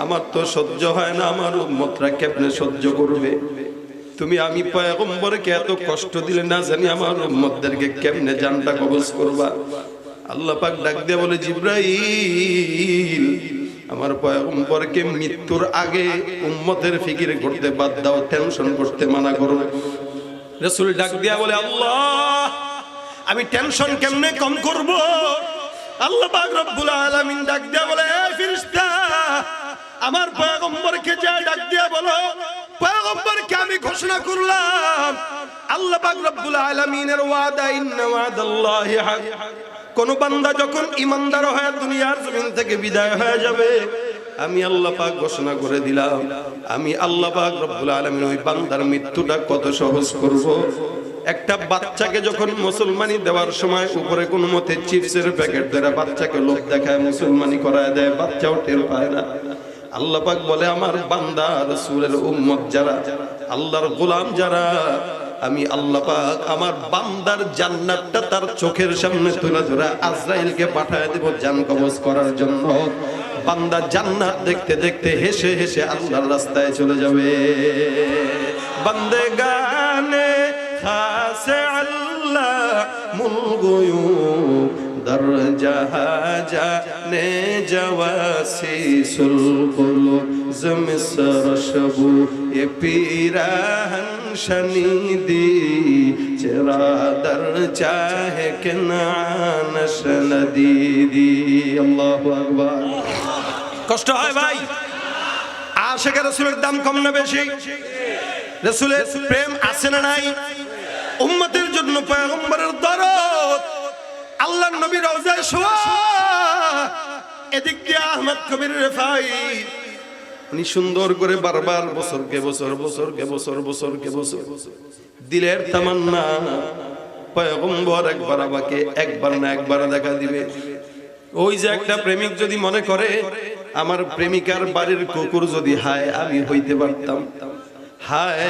আমার তো সহ্য হয় না, আমার উম্মতরা কেমনে সহ্য করবে? তুমি আমি পয়গম্বরকে এত কষ্ট দিলে, না জানি আমার উম্মতদেরকে কেমনে জানটা কবজ করবা। আল্লাহ পাক ডাক দিয়ে বলে, জিবরাইল, আমার পয়গম্বরকে মৃত্যুর আগে উম্মতের ফিকির করতে বাদ দাও, টেনশন করতে মানা করো। রাসূল ডাক দিয়া বলে, আল্লাহ, আমি টেনশন কেমনে কম করব? আল্লাহ পাক রব্বুল আলামিন ডাক দিয়া বলে, এই ফেরেশতা, আমার পয়গম্বরকে যা ডাক দিয়া বলো, পয়গম্বরকে আমি ঘোষণা করলাম, আল্লাহ পাক রব্বুল আলামিনের ওয়াদা, ইন্না ওয়াদাল্লাহি হক। কোন বান্দা যখন ঈমানদার হয়ে দুনিয়ার জমিন থেকে বিদায় হয়ে যাবে, আমি আল্লাহ পাক ঘোষণা করে দিলাম, আমি আল্লাহ পাক রব্বুল আলামিন ওই বান্দার মৃত্যুটা কত সহজ করব। একটা বাচ্চাকে যখন মুসলমানি দেওয়ার সময় উপরে কোন মতে চিপসের প্যাকেট ধরে বাচ্চাকে লোভ দেখায় মুসলমানি করায় দেয়, বাচ্চাও টের পায় না। আল্লাহ পাক বলে, আমার বান্দা রাসূলের উম্মত যারা, আল্লাহর গোলাম যারা, আমি আল্লাহ পাক আমার বান্দার জান্নাতটা তার চোখের সামনে তুলে ধরে আজরাইলকে পাঠায় দেব জান কবজ করার জন্য। বান্দা জান্নাত দেখতে দেখতে হেসে হেসে আল্লাহর রাস্তায় চলে যাবে। বান্দেগানে খাসে আল্লাহ মুলগুয়ুব দর জাহাজানে জওয়াসিসুল কুলুব জমিসরশবু এ পিরাহন শনিদি চেরা দর চাহে কেনানশ নদীদি। আল্লাহু আকবার। কষ্ট হয় ভাই? আশিক রাসূলের দাম কম না বেশি? রাসূলের প্রেম আছে না নাই? উম্মতের জন্য পয়গম্বরের দরদ, আল্লাহর নবী রওজায় শোয়া, এদিক দিয়ে আহমদ কবির রেফাই উনি সুন্দর করে বারবার বছরকে বছর বছরকে বছর বছরকে বছর দিলের তামান্না, পয়গম্বর একবার আমাকে একবার না একবার দেখা দিবে। ওই যে একটা প্রেমিক যদি মনে করে আমার প্রেমিকার বাড়ির কুকুর যদি হায় আমি হইতে পারতাম, হায়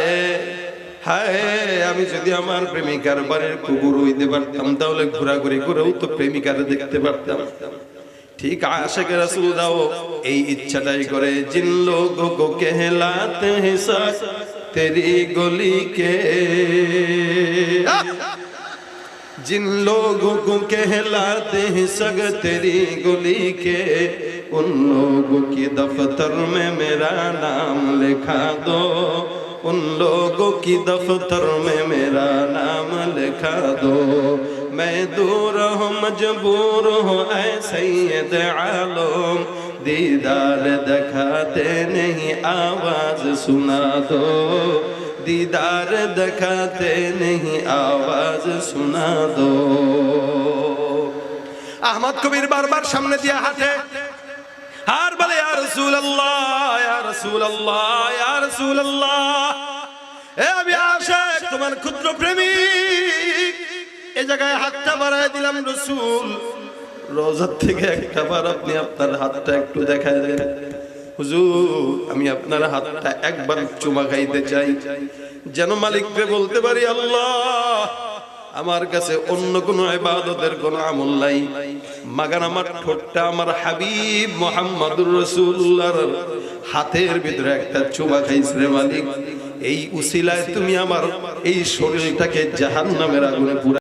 হায় আমি যদি আমার প্রেমিকার বাড়ির কুকুর হইতে পারতাম, তাহলে ঘোরাঘুরি করেও তো প্রেমিকারে দেখতে পারতাম। ঠিক আশিক রাসূল দাও এই ইচ্ছাটাই করে। জিন লোগোं को कहलाते हैं सग तेरी गली के, जिन लोगों को कहलाते हैं सग तेरी गली के, उन लोगों की दफ्तर में मेरा नाम लिखा दो, उन लोगों की दफ्तर में मेरा नाम लिखा दो। मैं दूर हूँ मजबूर हूँ ऐ सैयद आलम, दीदार दिखाते नहीं आवाज सुना दो, दीदार दिखाते नहीं आवाज सुना दो। আহমদ কবির বারবার সামনে দিয়ে হাঁটে আর বলে, ইয়া রাসূলুল্লাহ, ইয়া রাসূলুল্লাহ, ইয়া রাসূলুল্লাহ, এ আমি আশিক তোমার ক্ষুদ্র প্রেমিক, এই জায়গায় হাতটা বাড়ায় দিলাম রাসূল, রোজা থেকে একটা বার আপনি আপনার হাতটা একটু দেখায় দেন। হুজুর আমি আপনার হাতটা একবার চুমা খাইতে চাই, যেন মালিককে বলতে পারি, আল্লাহ আমার কাছে অন্য কোনো ইবাদতের কোনো আমল নাই, মাগান আমার ঠোঁটটা আমার হাবিব মুহাম্মদুর রাসূলুল্লাহর হাতের ভিতরে একটা চুমা খাইছে রে মালিক, এই উসিলায় তুমি আমার এই শরীরটাকে জাহান্নামের আগুনে পুরা